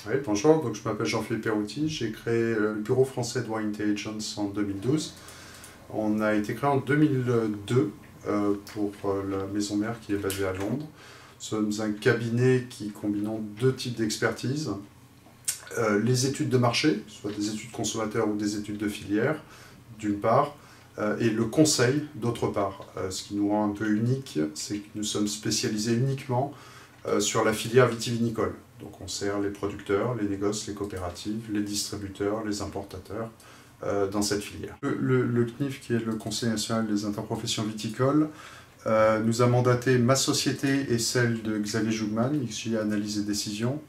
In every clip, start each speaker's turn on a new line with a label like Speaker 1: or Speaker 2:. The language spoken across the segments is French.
Speaker 1: Oui, bonjour, donc je m'appelle Jean-Philippe Perouty, j'ai créé le bureau français de Wine Intelligence en 2012. On a été créé en 2002 pour la maison mère qui est basée à Londres. Nous sommes un cabinet qui combinant deux types d'expertise. Les études de marché, soit des études consommateurs ou des études de filière, d'une part, et le conseil, d'autre part. Ce qui nous rend un peu unique, c'est que nous sommes spécialisés uniquement sur la filière vitivinicole. Donc on sert les producteurs, les négoces, les coopératives, les distributeurs, les importateurs dans cette filière. Le CNIF, qui est le Conseil national des interprofessions viticoles, nous a mandaté ma société et celle de Xavier Jougman, XJ Analyse et Décision,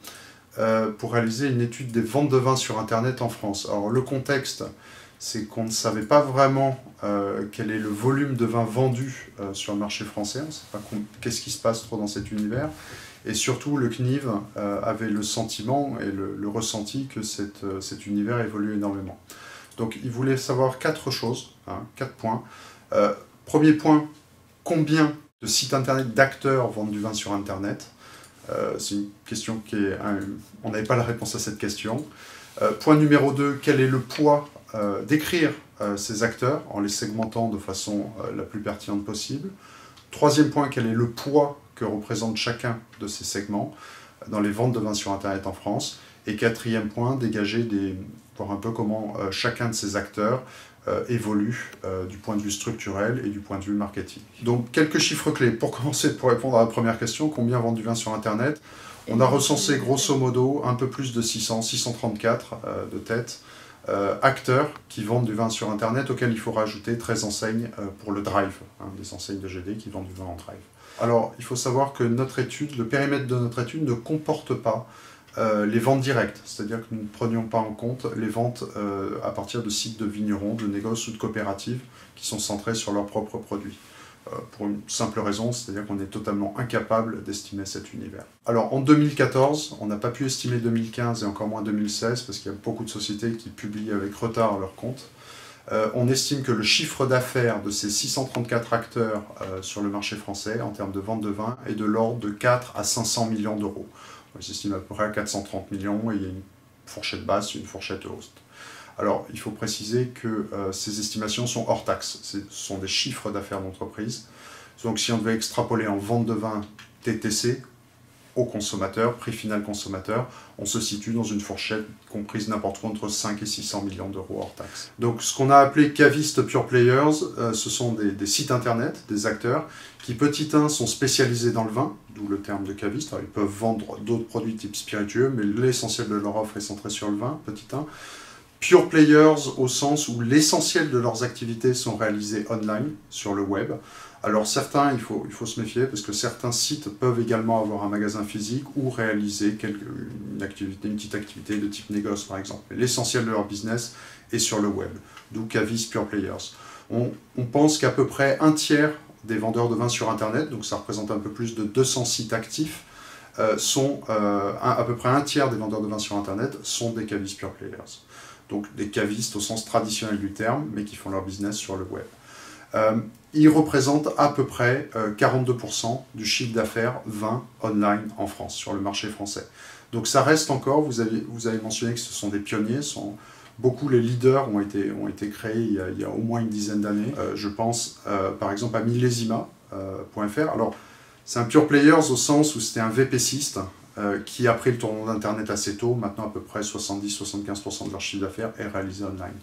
Speaker 1: pour réaliser une étude des ventes de vin sur Internet en France. Alors le contexte, c'est qu'on ne savait pas vraiment quel est le volume de vin vendu sur le marché français, on ne sait pas qu'est-ce qui se passe trop dans cet univers, et surtout le CNIV avait le sentiment et le ressenti que cet univers évolue énormément. Donc il voulait savoir quatre choses, 4 points. Premier point, combien de sites internet d'acteurs vendent du vin sur Internet? C'est une question on n'avait pas la réponse à cette question. Point numéro 2, quel est le poids d'écrire ces acteurs en les segmentant de façon la plus pertinente possible. Troisième point, quel est le poids que représente chacun de ces segments dans les ventes de vin sur Internet en France. Et quatrième point, voir un peu comment chacun de ces acteurs évolue du point de vue structurel et du point de vue marketing. Donc quelques chiffres clés. Pour commencer, pour répondre à la première question, combien vendent du vin sur Internet? On a recensé grosso modo un peu plus de 634 de tête acteurs qui vendent du vin sur Internet, auxquels il faut rajouter 13 enseignes pour le drive, des enseignes de GD qui vendent du vin en drive. Alors, il faut savoir que le périmètre de notre étude ne comporte pas les ventes directes, c'est-à-dire que nous ne prenions pas en compte les ventes à partir de sites de vignerons, de négoces ou de coopératives qui sont centrés sur leurs propres produits. Pour une simple raison, c'est-à-dire qu'on est totalement incapable d'estimer cet univers. Alors en 2014, on n'a pas pu estimer 2015 et encore moins 2016 parce qu'il y a beaucoup de sociétés qui publient avec retard leurs comptes. On estime que le chiffre d'affaires de ces 634 acteurs sur le marché français en termes de vente de vin est de l'ordre de 4 à 500 millions d'euros. On s'estime à peu près à 430 millions et il y a une fourchette basse et une fourchette haute. Alors, il faut préciser que ces estimations sont hors taxes. Ce sont des chiffres d'affaires d'entreprise. Donc, si on devait extrapoler en vente de vin TTC au consommateur, prix final consommateur, on se situe dans une fourchette comprise n'importe où entre 5 et 600 millions d'euros hors taxes. Donc, ce qu'on a appelé cavistes pure players, ce sont des sites internet, des acteurs, qui, petit 1, sont spécialisés dans le vin, d'où le terme de caviste. Alors, ils peuvent vendre d'autres produits type spiritueux, mais l'essentiel de leur offre est centré sur le vin, petit 1. Pure players au sens où l'essentiel de leurs activités sont réalisées online, sur le web. Alors certains, il faut se méfier parce que certains sites peuvent également avoir un magasin physique ou réaliser une petite activité de type négoce par exemple. Mais l'essentiel de leur business est sur le web, d'où Cavis Pure Players. On pense qu'à peu près un tiers des vendeurs de vin sur Internet, donc ça représente un peu plus de 200 sites actifs, à peu près un tiers des vendeurs de vin sur Internet sont des Cavis Pure Players. Donc des cavistes au sens traditionnel du terme, mais qui font leur business sur le web. Ils représentent à peu près 42% du chiffre d'affaires vin online en France, sur le marché français. Donc ça reste encore, vous avez mentionné que ce sont des pionniers, beaucoup les leaders ont été créés il y a au moins une dizaine d'années. Je pense par exemple à millésima.fr. Alors c'est un pure players au sens où c'était un VPCiste, qui a pris le tournant d'Internet assez tôt. Maintenant, à peu près 70-75% de leur chiffre d'affaires est réalisé online.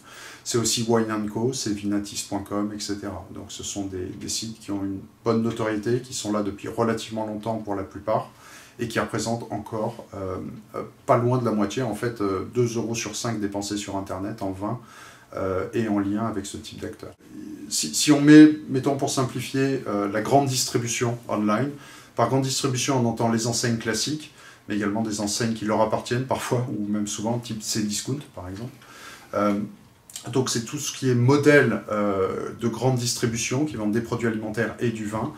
Speaker 1: C'est aussi Wine & Co, c'est vinatis.com, etc. Donc ce sont des sites qui ont une bonne notoriété, qui sont là depuis relativement longtemps pour la plupart, et qui représentent encore pas loin de la moitié, en fait 2 € sur 5 dépensés sur Internet en vin et en lien avec ce type d'acteurs. Si on mettons pour simplifier, la grande distribution online, par grande distribution on entend les enseignes classiques, mais également des enseignes qui leur appartiennent parfois, ou même souvent, type Cdiscount par exemple. Donc c'est tout ce qui est modèle de grande distribution, qui vendent des produits alimentaires et du vin.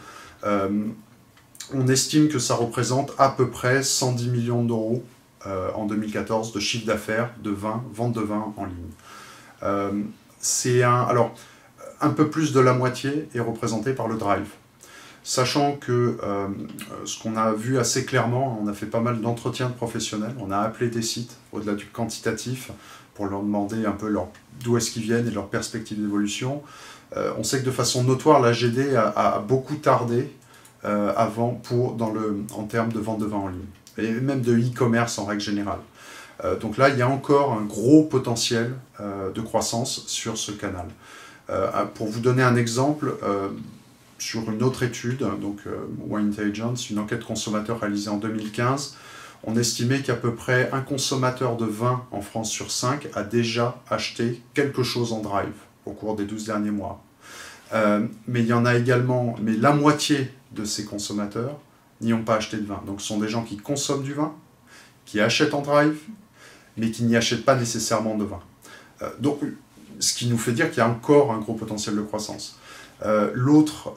Speaker 1: On estime que ça représente à peu près 110 millions d'euros en 2014 de chiffre d'affaires de vin, vente de vin en ligne. Alors, un peu plus de la moitié est représenté par le drive. sachant que ce qu'on a vu assez clairement, on a fait pas mal d'entretiens de professionnels, on a appelé des sites, au-delà du quantitatif, pour leur demander un peu d'où est-ce qu'ils viennent et leur perspective d'évolution. On sait que de façon notoire, la GD a beaucoup tardé avant en termes de vente de vin en ligne, et même de e-commerce en règle générale. Donc là, il y a encore un gros potentiel de croissance sur ce canal. Pour vous donner un exemple, sur une autre étude, donc Wine Intelligence, une enquête consommateur réalisée en 2015, on estimait qu'à peu près un consommateur de vin en France sur 5 a déjà acheté quelque chose en drive au cours des 12 derniers mois. Mais il y en a également, mais la moitié de ces consommateurs n'y ont pas acheté de vin. Donc ce sont des gens qui consomment du vin, qui achètent en drive, mais qui n'y achètent pas nécessairement de vin. Donc ce qui nous fait dire qu'il y a encore un gros potentiel de croissance. L'autre,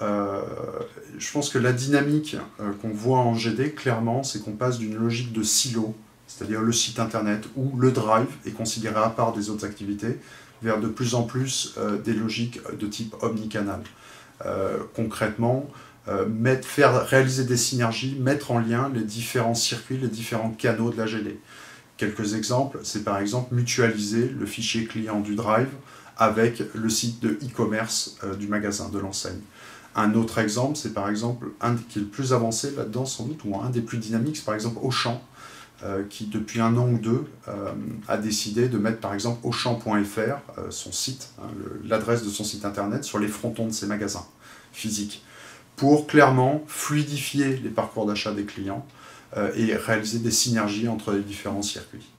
Speaker 1: je pense que la dynamique qu'on voit en GD, clairement, c'est qu'on passe d'une logique de silo, c'est-à-dire le site internet ou le drive est considéré à part des autres activités, vers de plus en plus des logiques de type omnicanal. Concrètement, réaliser des synergies, mettre en lien les différents circuits, les différents canaux de la GD. Quelques exemples, c'est par exemple mutualiser le fichier client du drive avec le site de e-commerce du magasin, de l'enseigne. Un autre exemple, c'est par exemple un qui est le plus avancé là-dedans sans doute, ou un des plus dynamiques, c'est par exemple Auchan, qui depuis un an ou deux a décidé de mettre par exemple Auchan.fr, son site, l'adresse de son site internet, sur les frontons de ses magasins physiques, pour clairement fluidifier les parcours d'achat des clients et réaliser des synergies entre les différents circuits.